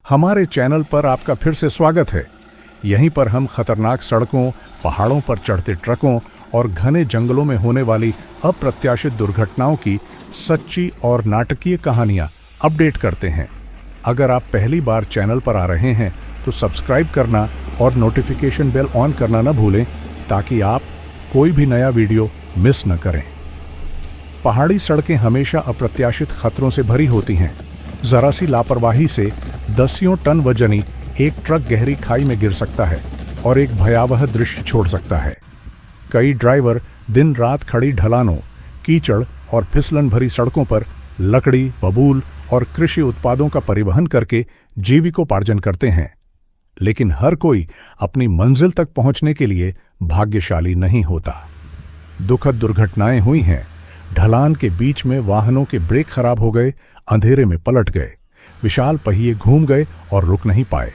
हमारे चैनल पर आपका फिर से स्वागत है। यहीं पर हम खतरनाक सड़कों, पहाड़ों पर चढ़ते ट्रकों और घने जंगलों में होने वाली अप्रत्याशित दुर्घटनाओं की सच्ची और नाटकीय कहानियां अपडेट करते हैं। अगर आप पहली बार चैनल पर आ रहे हैं तो सब्सक्राइब करना और नोटिफिकेशन बेल ऑन करना न भूलें ताकि आप कोई भी नया वीडियो मिस न करें। पहाड़ी सड़कें हमेशा अप्रत्याशित खतरों से भरी होती हैं। जरा सी लापरवाही से दसियों टन वजनी एक ट्रक गहरी खाई में गिर सकता है और एक भयावह दृश्य छोड़ सकता है। कई ड्राइवर दिन रात खड़ी ढलानों, कीचड़ और फिसलन भरी सड़कों पर लकड़ी, बबूल और कृषि उत्पादों का परिवहन करके जीविकोपार्जन करते हैं, लेकिन हर कोई अपनी मंजिल तक पहुंचने के लिए भाग्यशाली नहीं होता। दुखद दुर्घटनाएं हुई हैं। ढलान के बीच में वाहनों के ब्रेक खराब हो गए, अंधेरे में पलट गए, विशाल पहिए घूम गए और रुक नहीं पाए।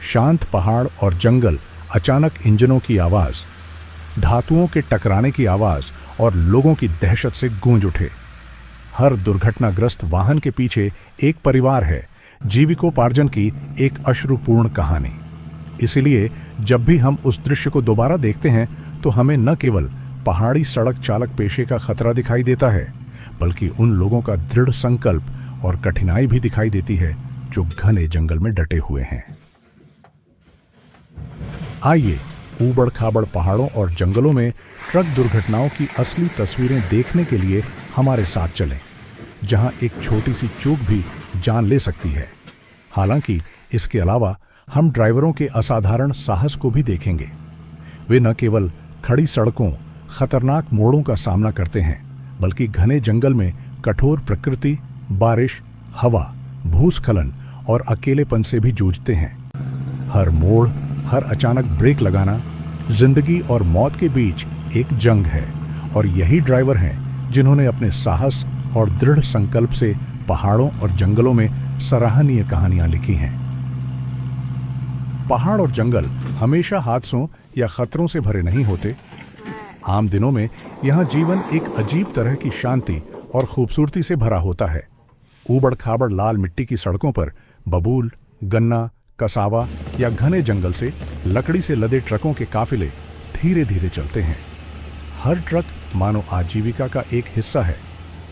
शांत पहाड़ और जंगल, अचानक इंजनों की आवाज, धातुओं के टकराने की आवाज और लोगों की दहशत से गूंज उठे। हर दुर्घटनाग्रस्त वाहन के पीछे एक परिवार है, जीविकोपार्जन की एक अश्रुपूर्ण कहानी। इसलिए जब भी हम उस दृश्य को दोबारा देखते हैं तो हमें न केवल पहाड़ी सड़क चालक पेशे का खतरा दिखाई देता है, बल्कि उन लोगों का दृढ़ संकल्प और कठिनाई भी दिखाई देती है जो घने जंगल में डटे हुए हैं। आइए ऊबड़ खाबड़ पहाड़ों और जंगलों में ट्रक दुर्घटनाओं की असली तस्वीरें देखने के लिए हमारे साथ चलें, जहां एक छोटी सी चूक भी जान ले सकती है। हालांकि इसके अलावा हम ड्राइवरों के असाधारण साहस को भी देखेंगे। वे न केवल खड़ी सड़कों, खतरनाक मोड़ों का सामना करते हैं, बल्कि घने जंगल में कठोर प्रकृति, बारिश, हवा, भूस्खलन और अकेलेपन से भी जूझते हैं। हर मोड़, हर अचानक ब्रेक लगाना जिंदगी और मौत के बीच एक जंग है, और यही ड्राइवर हैं जिन्होंने अपने साहस और दृढ़ संकल्प से पहाड़ों और जंगलों में सराहनीय कहानियां लिखी हैं। पहाड़ और जंगल हमेशा हादसों या खतरों से भरे नहीं होते। आम दिनों में यहां जीवन एक अजीब तरह की शांति और खूबसूरती से भरा होता है। ऊबड़ खाबड़ लाल मिट्टी की सड़कों पर बबूल, गन्ना, कसावा या घने जंगल से लकड़ी से लदे ट्रकों के काफिले धीरे धीरे चलते हैं। हर ट्रक मानो आजीविका का एक हिस्सा है,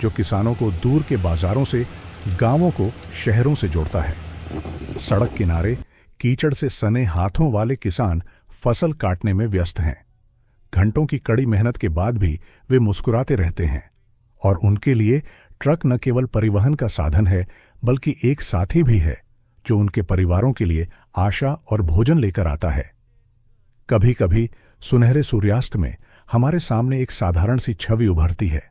जो किसानों को दूर के बाजारों से, गांवों को शहरों से जोड़ता है। सड़क किनारे कीचड़ से सने हाथों वाले किसान फसल काटने में व्यस्त हैं। घंटों की कड़ी मेहनत के बाद भी वे मुस्कुराते रहते हैं, और उनके लिए ट्रक न केवल परिवहन का साधन है, बल्कि एक साथी भी है जो उनके परिवारों के लिए आशा और भोजन लेकर आता है। कभी कभी सुनहरे सूर्यास्त में हमारे सामने एक साधारण सी छवि उभरती है।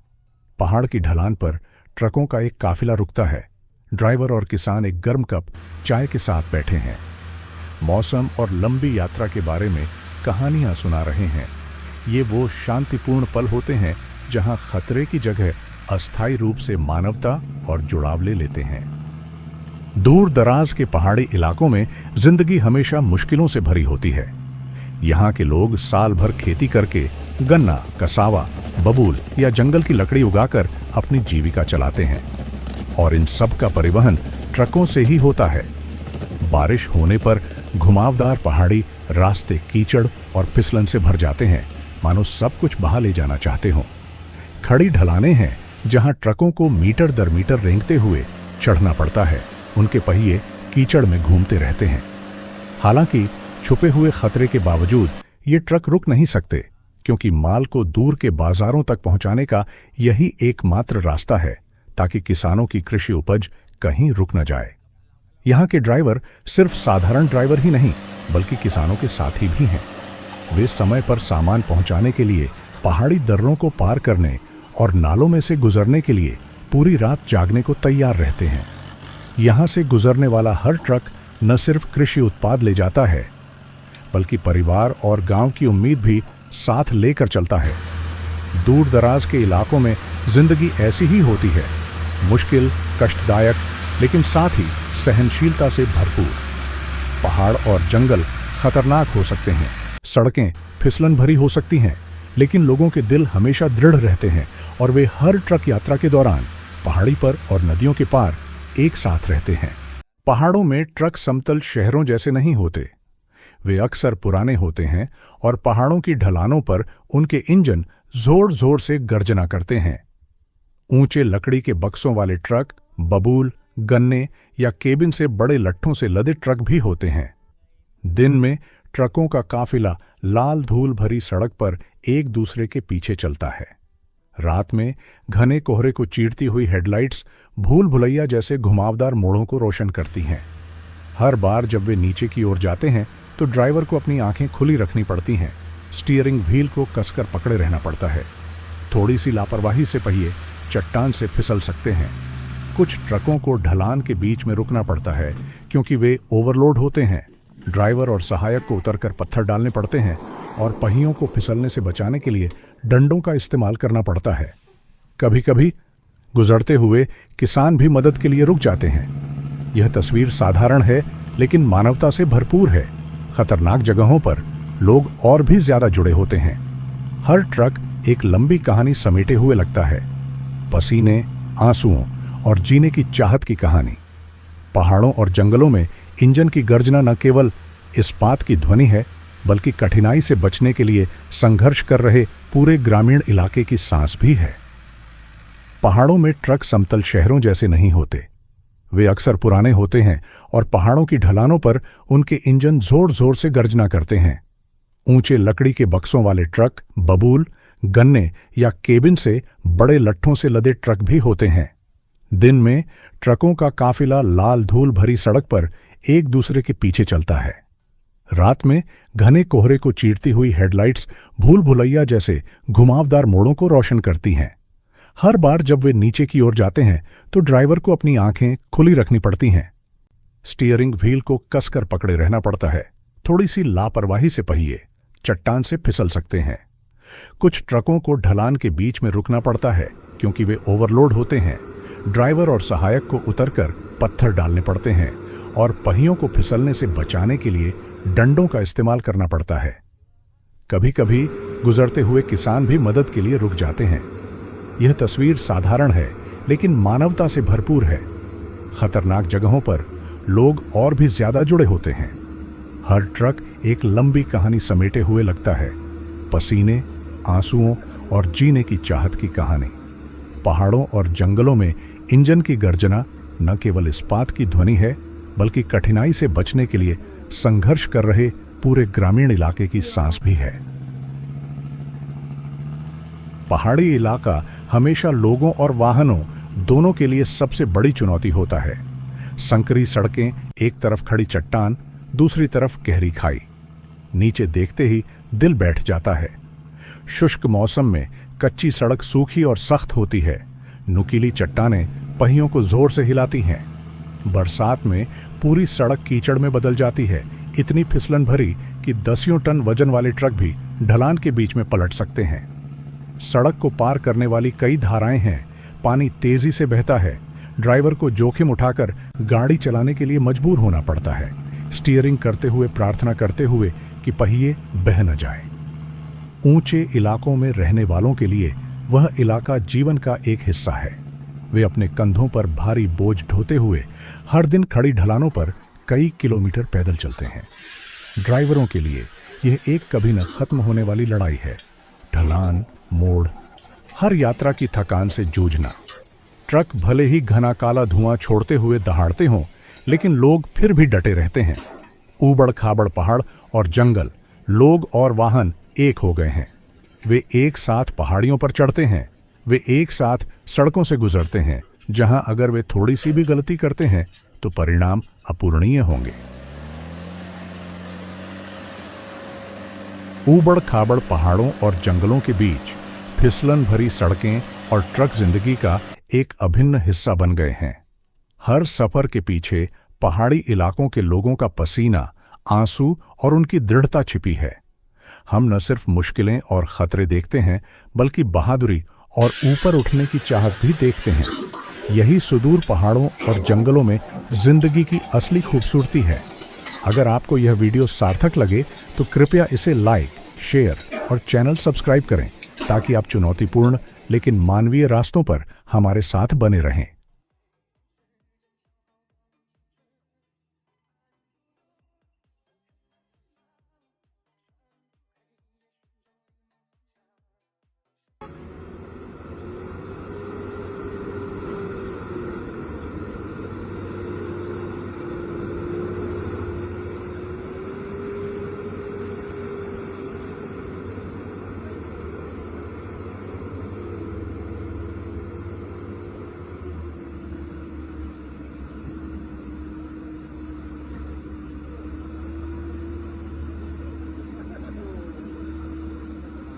पहाड़ की ढलान पर ट्रकों का एक काफिला रुकता है। ड्राइवर और किसान एक गर्म कप चाय के साथ बैठे हैं, मौसम और लंबी यात्रा के बारे में कहानियां सुना रहे हैं। ये वो शांतिपूर्ण पल होते हैं जहां खतरे की जगह अस्थायी रूप से मानवता और जुड़ाव ले लेते हैं। दूर दराज के पहाड़ी इलाकों में जिंदगी हमेशा मुश्किलों से भरी होती है। यहाँ के लोग साल भर खेती करके गन्ना, कसावा, बबूल या जंगल की लकड़ी उगाकर अपनी जीविका चलाते हैं, और इन सब का परिवहन ट्रकों से ही होता है। बारिश होने पर घुमावदार पहाड़ी रास्ते कीचड़ और फिसलन से भर जाते हैं, मानो सब कुछ बहा ले जाना चाहते हों। खड़ी ढलानें हैं जहां ट्रकों को मीटर दर मीटर रेंगते हुए चढ़ना पड़ता है। उनके पहिए कीचड़ में घूमते रहते हैं। हालांकि छुपे हुए खतरे के बावजूद ये ट्रक रुक नहीं सकते, क्योंकि माल को दूर के बाजारों तक पहुंचाने का यही एकमात्र रास्ता है, ताकि किसानों की कृषि उपज कहीं रुक न जाए। यहाँ के ड्राइवर सिर्फ साधारण ड्राइवर ही नहीं, बल्कि किसानों के साथी भी हैं। वे समय पर सामान पहुंचाने के लिए पहाड़ी दर्रों को पार करने और नालों में से गुजरने के लिए पूरी रात जागने को तैयार रहते हैं। यहां से गुजरने वाला हर ट्रक न सिर्फ कृषि उत्पाद ले जाता है, बल्कि परिवार और गांव की उम्मीद भी साथ लेकर चलता है। दूर दराज के इलाकों में जिंदगी ऐसी ही होती है, मुश्किल, कष्टदायक, लेकिन साथ ही सहनशीलता से भरपूर। पहाड़ और जंगल खतरनाक हो सकते हैं, सड़कें फिसलन भरी हो सकती हैं, लेकिन लोगों के दिल हमेशा दृढ़ रहते हैं, और वे हर ट्रक यात्रा के दौरान पहाड़ी पर और नदियों के पार एक साथ रहते हैं। पहाड़ों में ट्रक समतल शहरों जैसे नहीं होते। वे अक्सर पुराने होते हैं और पहाड़ों की ढलानों पर उनके इंजन जोर जोर से गर्जना करते हैं। ऊंचे लकड़ी के बक्सों वाले ट्रक बबूल, गन्ने या केबिन से बड़े लट्ठों से लदे ट्रक भी होते हैं। दिन में ट्रकों का काफिला लाल धूल भरी सड़क पर एक दूसरे के पीछे चलता है। रात में घने कोहरे को चीरती हुई हेडलाइट्स भूल भुलैया जैसे घुमावदार मोड़ों को रोशन करती हैं। हर बार जब वे नीचे की ओर जाते हैं तो ड्राइवर को अपनी आंखें खुली रखनी पड़ती हैं। स्टीयरिंग व्हील को कसकर पकड़े रहना पड़ता है। थोड़ी सी लापरवाही से पहिए चट्टान से फिसल सकते हैं। कुछ ट्रकों को ढलान के बीच में रुकना पड़ता है क्योंकि वे ओवरलोड होते हैं। ड्राइवर और सहायक को उतरकर पत्थर डालने पड़ते हैं और पहियों को फिसलने से बचाने के लिए डंडों का इस्तेमाल करना पड़ता है। कभी कभी गुजरते हुए किसान भी मदद के लिए रुक जाते हैं। यह तस्वीर साधारण है लेकिन मानवता से भरपूर है। खतरनाक जगहों पर लोग और भी ज्यादा जुड़े होते हैं। हर ट्रक एक लंबी कहानी समेटे हुए लगता है। पसीने, आंसुओं और जीने की चाहत की कहानी। पहाड़ों और जंगलों में इंजन की गर्जना न केवल इस्पात की ध्वनि है बल्कि कठिनाई से बचने के लिए संघर्ष कर रहे पूरे ग्रामीण इलाके की सांस भी है। पहाड़ों में ट्रक समतल शहरों जैसे नहीं होते। वे अक्सर पुराने होते हैं और पहाड़ों की ढलानों पर उनके इंजन जोर जोर से गर्जना करते हैं। ऊंचे लकड़ी के बक्सों वाले ट्रक बबूल, गन्ने या केबिन से बड़े लट्ठों से लदे ट्रक भी होते हैं। दिन में ट्रकों का काफिला लाल धूल भरी सड़क पर एक दूसरे के पीछे चलता है। रात में घने कोहरे को चीरती हुई हेडलाइट्स भूल भुलैया जैसे घुमावदार मोड़ों को रोशन करती हैं। हर बार जब वे नीचे की ओर जाते हैं तो ड्राइवर को अपनी आंखें खुली रखनी पड़ती हैं। स्टीयरिंग व्हील को कसकर पकड़े रहना पड़ता है। थोड़ी सी लापरवाही से पहिए चट्टान से फिसल सकते हैं। कुछ ट्रकों को ढलान के बीच में रुकना पड़ता है क्योंकि वे ओवरलोड होते हैं। ड्राइवर और सहायक को उतरकर पत्थर डालने पड़ते हैं और पहियों को फिसलने से बचाने के लिए डंडों का इस्तेमाल करना पड़ता है। कभी कभी गुजरते हुए किसान भी मदद के लिए रुक जाते हैं। यह तस्वीर साधारण है लेकिन मानवता से भरपूर है। खतरनाक जगहों पर लोग और भी ज्यादा जुड़े होते हैं। हर ट्रक एक लंबी कहानी समेटे हुए लगता है। पसीने, आंसुओं और जीने की चाहत की कहानी। पहाड़ों और जंगलों में इंजन की गर्जना न केवल इस्पात की ध्वनि है बल्कि कठिनाई से बचने के लिए संघर्ष कर रहे पूरे ग्रामीण इलाके की सांस भी है। पहाड़ी इलाका हमेशा लोगों और वाहनों दोनों के लिए सबसे बड़ी चुनौती होता है। संकरी सड़कें, एक तरफ खड़ी चट्टान, दूसरी तरफ गहरी खाई। नीचे देखते ही दिल बैठ जाता है। शुष्क मौसम में कच्ची सड़क सूखी और सख्त होती है। नुकीली चट्टानें पहियों को जोर से हिलाती हैं। बरसात में पूरी सड़क कीचड़ में बदल जाती है, इतनी फिसलन भरी कि 10 टन वजन वाले ट्रक भी ढलान के बीच में पलट सकते हैं। सड़क को पार करने वाली कई धाराएं हैं। पानी तेजी से बहता है। ड्राइवर को जोखिम उठाकर गाड़ी चलाने के लिए मजबूर होना पड़ता है, स्टीयरिंग करते हुए प्रार्थना करते हुए कि पहिए बह न जाए। ऊंचे इलाकों में रहने वालों के लिए वह इलाका जीवन का एक हिस्सा है। वे अपने कंधों पर भारी बोझ ढोते हुए हर दिन खड़ी ढलानों पर कई किलोमीटर पैदल चलते हैं। ड्राइवरों के लिए यह एक कभी न खत्म होने वाली लड़ाई है। ढलान, मोड़, हर यात्रा की थकान से जूझना। ट्रक भले ही घना काला धुआं छोड़ते हुए दहाड़ते हों, लेकिन लोग फिर भी डटे रहते हैं। ऊबड़ खाबड़ पहाड़ और जंगल, लोग और वाहन एक हो गए हैं। वे एक साथ पहाड़ियों पर चढ़ते हैं। वे एक साथ सड़कों से गुजरते हैं जहां अगर वे थोड़ी सी भी गलती करते हैं तो परिणाम अपूरणीय होंगे। ऊबड़ खाबड़ पहाड़ों और जंगलों के बीच फिसलन भरी सड़कें और ट्रक जिंदगी का एक अभिन्न हिस्सा बन गए हैं। हर सफर के पीछे पहाड़ी इलाकों के लोगों का पसीना, आंसू और उनकी दृढ़ता छिपी है। हम न सिर्फ मुश्किलें और खतरे देखते हैं बल्कि बहादुरी और ऊपर उठने की चाहत भी देखते हैं। यही सुदूर पहाड़ों और जंगलों में जिंदगी की असली खूबसूरती है। अगर आपको यह वीडियो सार्थक लगे तो कृपया इसे लाइक, शेयर और चैनल सब्सक्राइब करें ताकि आप चुनौतीपूर्ण लेकिन मानवीय रास्तों पर हमारे साथ बने रहें।